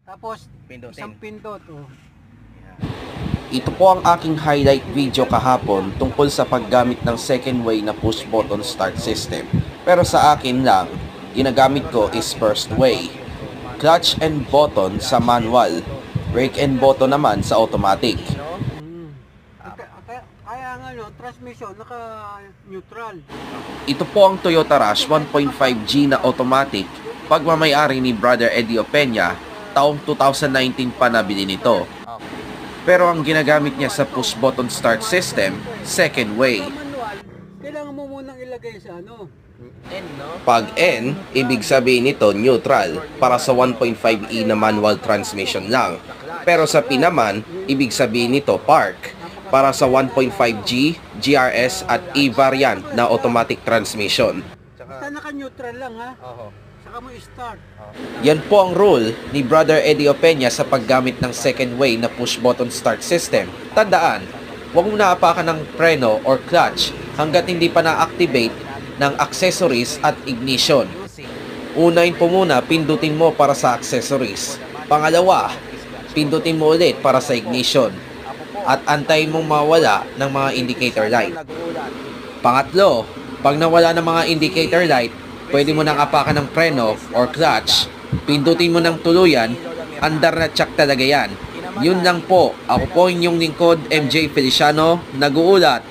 Tapos isang pindot. Oh. Ito po ang aking highlight video kahapon tungkol sa paggamit ng second way na push button start system. Pero sa akin lang, ginagamit ko is first way. Clutch and button sa manual, brake and button naman sa automatic. Kaya nga no, transmission naka-neutral. Ito po ang Toyota Rush 1.5G na automatic, pagmamayari ni Brother Eddie Opeña, taong 2019 pa nabili nito. Pero ang ginagamit niya sa push button start system, second way. Manual, kailangan mo munang ilagay sa ano. N, no? Pag N, ibig sabihin nito neutral para sa 1.5E na manual transmission lang. Pero sa P naman, ibig sabihin nito park para sa 1.5G, GRS at E variant na automatic transmission. Basta naka-neutral lang ha. Oo. Saka mo i-start. Yan po ang rule ni Brother Eddie Opeña sa paggamit ng second way na push button start system. Tandaan, huwag mo naapakan ng preno or clutch hanggat hindi pa na-activate ng accessories at ignition. Unahin po muna, pindutin mo para sa accessories. Pangalawa, pindutin mo ulit para sa ignition. At antayin mong mawala ng mga indicator light. Pangatlo, pag nawala ng mga indicator light, pwede mo nang apakan ng preno or clutch. Pindutin mo ng tuluyan, andar na tsak talaga yan. Yun lang po, ako po inyong lingkod, MJ Feliciano, nag-uulat